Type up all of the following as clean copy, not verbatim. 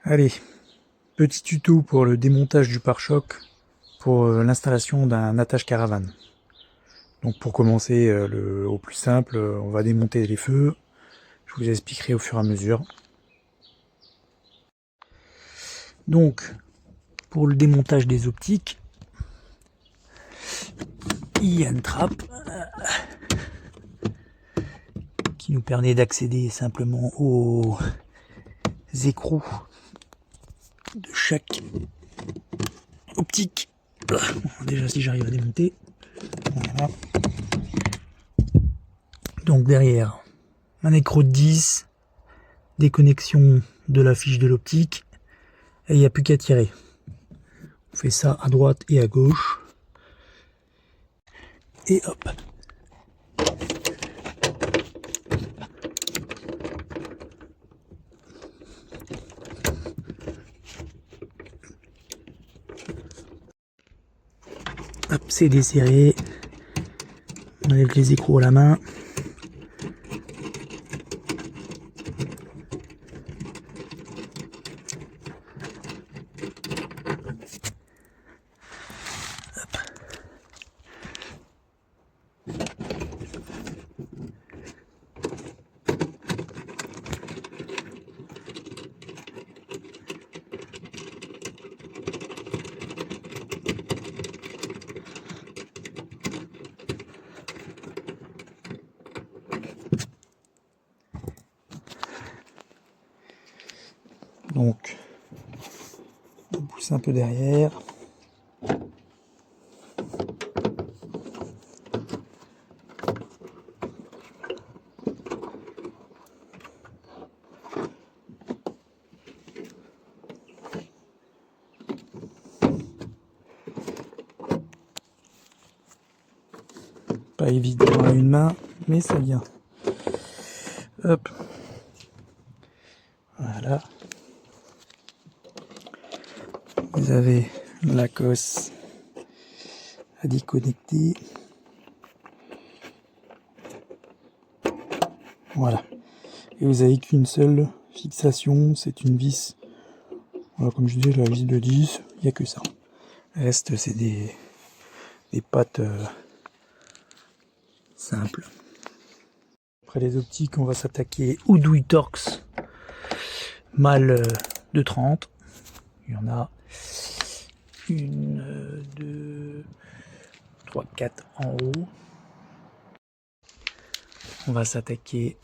Allez, petit tuto pour le démontage du pare-choc pour l'installation d'un attache caravane. Donc pour commencer au plus simple, on va démonter les feux. Je vous expliquerai au fur et à mesure. Donc pour le démontage des optiques, il y a une trappe qui nous permet d'accéder simplement aux écrous de chaque optique. Déjà si j'arrive à démonter. Voilà. Donc derrière, un écrou de 10, déconnexion de la fiche de l'optique, et il n'y a plus qu'à tirer. On fait ça à droite et à gauche. Et hop. Hop, c'est desserré. On enlève les écrous à la main. Hop. Donc, on pousse un peu derrière. Pas évident à une main, mais ça vient. Hop. Voilà. Vous avez la cosse à déconnecter. Voilà. Et vous avez qu'une seule fixation, c'est une vis. Voilà, comme je disais, la vis de 10, il n'y a que ça. Le reste, c'est des pattes simples. Après les optiques, on va s'attaquer aux douilles Torx mâle de 30. Il y en a 1, 2, 3, 4 en haut. On va s'attaquer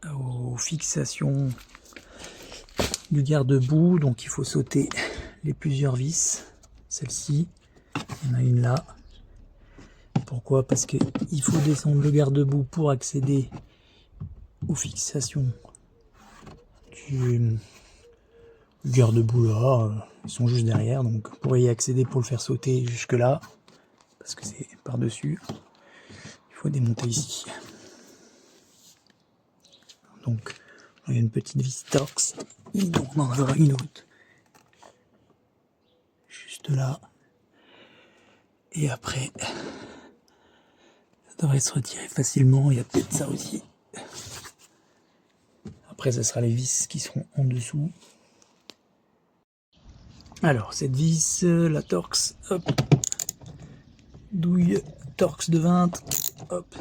aux fixations du garde-boue. Donc il faut sauter les plusieurs vis. Celle-ci, il y en a une là. Pourquoi? Parce qu'il faut descendre le garde-boue pour accéder aux fixations du garde-boue là. Ils sont juste derrière, donc vous pourriez y accéder pour le faire sauter jusque là, parce que c'est par-dessus. Il faut démonter ici. Donc, il y a une petite vis Torx. Il doit en avoir une autre. Juste là. Et après, ça devrait se retirer facilement. Il y a peut-être ça aussi. Après, ce sera les vis qui seront en dessous. Alors, cette vis, la Torx, hop. Douille Torx de 20, hop.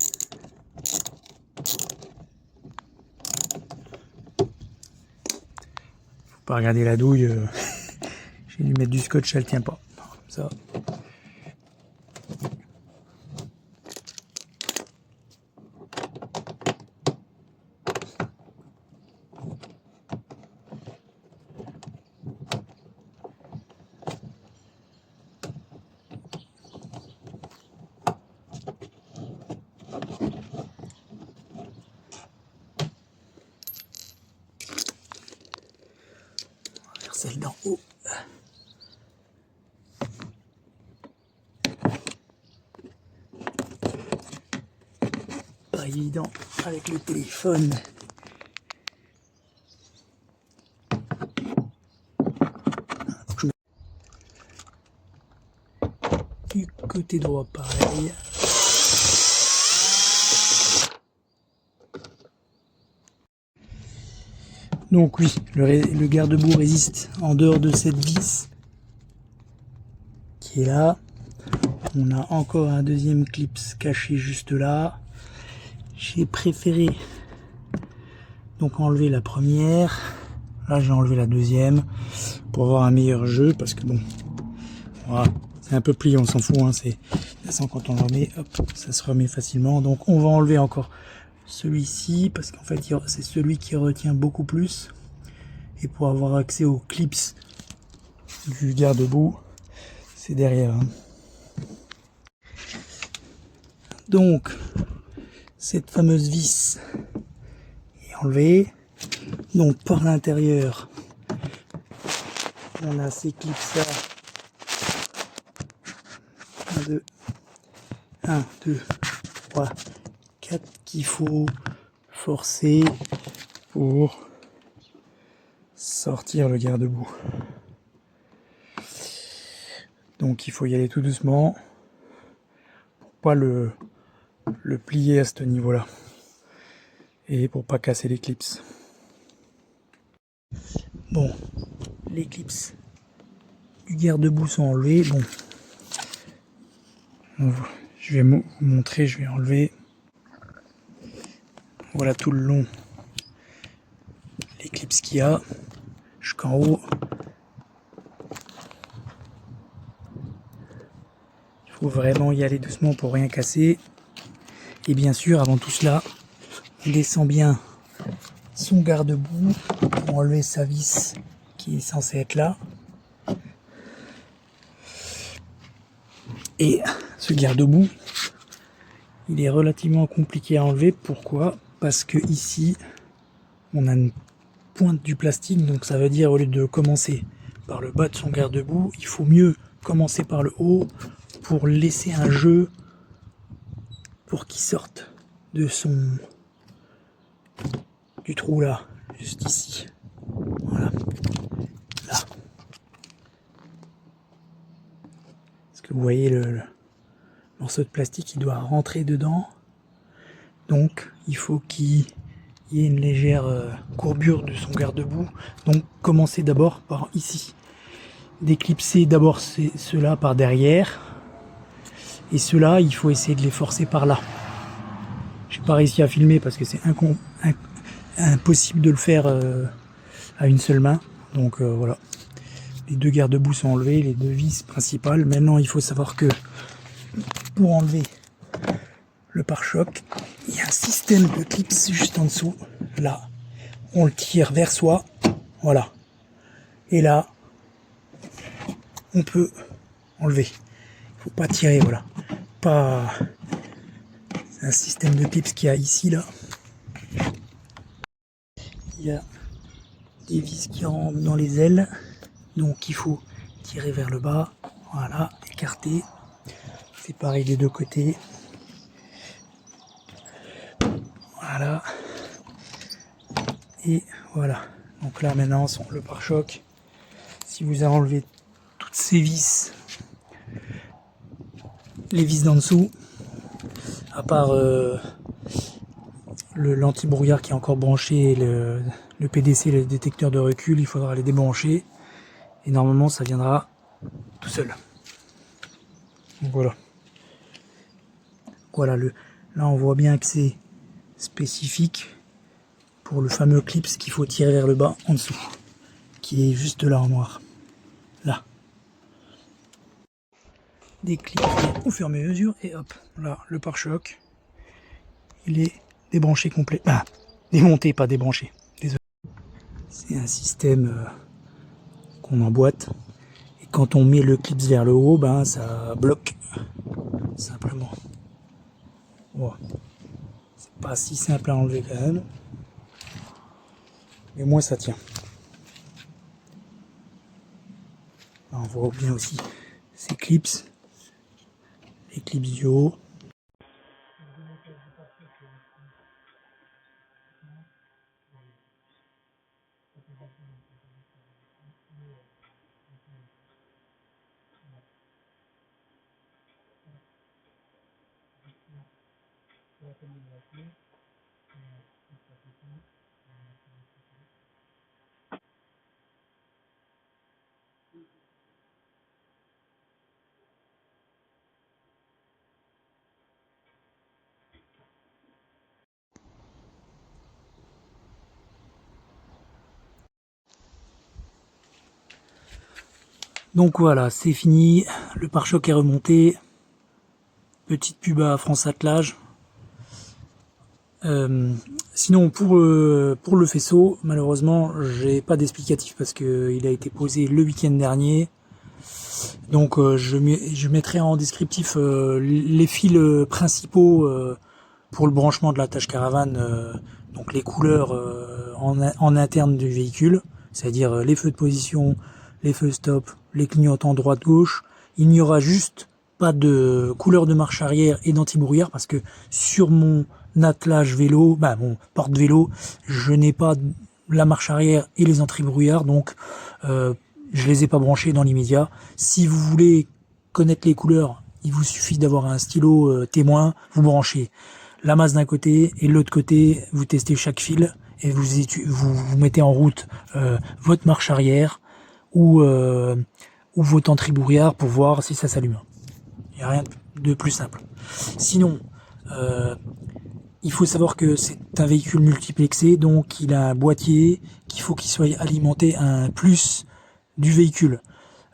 Faut pas regarder la douille. J'ai dû mettre du scotch, elle tient pas. Comme ça. Celle d'en haut. Pas évident avec le téléphone. Du côté droit, pareil. Donc oui, le garde-boue résiste en dehors de cette vis qui est là. On a encore un deuxième clip caché juste là. J'ai préféré donc enlever la première. Là j'ai enlevé la deuxième pour avoir un meilleur jeu parce que bon, voilà, c'est un peu plié, on s'en fout, hein, c'est quand on le remet, hop, ça se remet facilement. Donc on va enlever encore celui-ci parce qu'en fait c'est celui qui retient beaucoup plus. Et pour avoir accès aux clips du garde-boue, c'est derrière. Hein. Donc, cette fameuse vis est enlevée. Donc, par l'intérieur, on a ces clips-là. 1, 2, 3, 4 qu'il faut forcer pour sortir le garde-boue. Donc, il faut y aller tout doucement pour pas le plier à ce niveau-là. Et pour pas casser les clips. Bon, les clips du garde-boue sont enlevés. Bon, je vais vous montrer, je vais enlever. Voilà tout le long les clips qu'il y a jusqu'en haut. Il faut vraiment y aller doucement pour rien casser. Et bien sûr, avant tout cela, on descend bien son garde-boue pour enlever sa vis qui est censée être là. Et ce garde-boue, il est relativement compliqué à enlever. Pourquoi? Parce que ici, on a une pointe du plastique, donc ça veut dire au lieu de commencer par le bas de son garde-boue, il faut mieux commencer par le haut pour laisser un jeu pour qu'il sorte de du trou là, juste ici. Voilà. Là. Parce que vous voyez le morceau de plastique, il doit rentrer dedans. Donc il faut qu'il y ait une légère courbure de son garde-boue. Donc commencez d'abord par ici. Déclipser d'abord ceux-là par derrière. Et ceux-là, il faut essayer de les forcer par là. J'ai pas réussi à filmer parce que c'est impossible de le faire à une seule main. Donc voilà. Les deux garde-boue sont enlevés, les deux vis principales. Maintenant, il faut savoir que pour enlever le pare-choc, il y a un système de clips juste en dessous. Là, on le tire vers soi. Voilà. Et là, on peut enlever. Il faut pas tirer, voilà. Pas... C'est un système de clips qu'il y a ici, là. Il y a des vis qui rentrent dans les ailes. Donc il faut tirer vers le bas. Voilà, écarter. C'est pareil des deux côtés. Voilà. Et voilà. Donc là maintenant, le pare-choc, si vous avez enlevé toutes ces vis, les vis d'en dessous, à part l'anti-brouillard qui est encore branché et le PDC, le détecteur de recul, il faudra les débrancher. Et normalement, ça viendra tout seul. Donc voilà. Voilà, là on voit bien que c'est spécifique pour le fameux clips qu'il faut tirer vers le bas en dessous, qui est juste là en noir. Là. Des clips au fur et à mesure et hop, là le pare-choc, il est débranché complet. Ah, démonté, pas débranché. Désolé. C'est un système qu'on emboîte et quand on met le clips vers le haut, ben ça bloque simplement. Bon. C'est pas si simple à enlever quand même, mais moins ça tient. Là, on voit bien aussi ces clips, les clips du haut. Donc voilà, c'est fini, le pare-choc est remonté, petite pub à France Attelage. Sinon pour le faisceau, malheureusement j'ai pas d'explicatif parce que il a été posé le week-end dernier. Donc je mettrai en descriptif les fils principaux pour le branchement de la tâche caravane, donc les couleurs en interne du véhicule, c'est-à-dire les feux de position, les feux stop, les clignotants droite-gauche. Il n'y aura juste pas de couleur de marche arrière et d'anti-brouillard parce que sur mon attelage vélo, mon porte-vélo, je n'ai pas la marche arrière et les anti-brouillards, donc je les ai pas branchés dans l'immédiat. Si vous voulez connaître les couleurs, il vous suffit d'avoir un stylo témoin, vous branchez la masse d'un côté et de l'autre côté, vous testez chaque fil et vous mettez en route votre marche arrière ou votre anti-brouillard pour voir si ça s'allume. Il n'y a rien de plus simple. Sinon, il faut savoir que c'est un véhicule multiplexé, donc il a un boîtier qu'il faut qu'il soit alimenté à un plus du véhicule.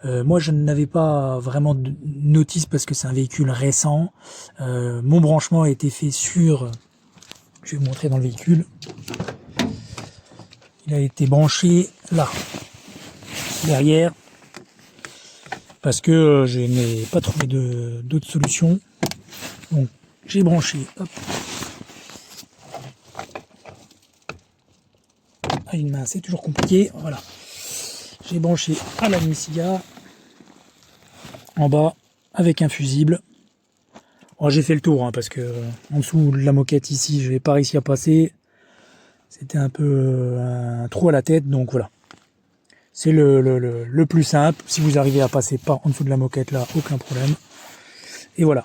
Moi je n'avais pas vraiment de notice parce que c'est un véhicule récent. Mon branchement a été fait sur, je vais vous montrer dans le véhicule, il a été branché là, derrière, parce que je n'ai pas trouvé d'autre solution. Donc j'ai branché, hop, à une main, c'est toujours compliqué, voilà. J'ai branché à la Messiga en bas avec un fusible. Oh, j'ai fait le tour parce que en dessous de la moquette ici, je n'ai pas réussi à passer. C'était un peu un trou à la tête, donc voilà. C'est le plus simple. Si vous arrivez à passer par en dessous de la moquette là, aucun problème. Et voilà.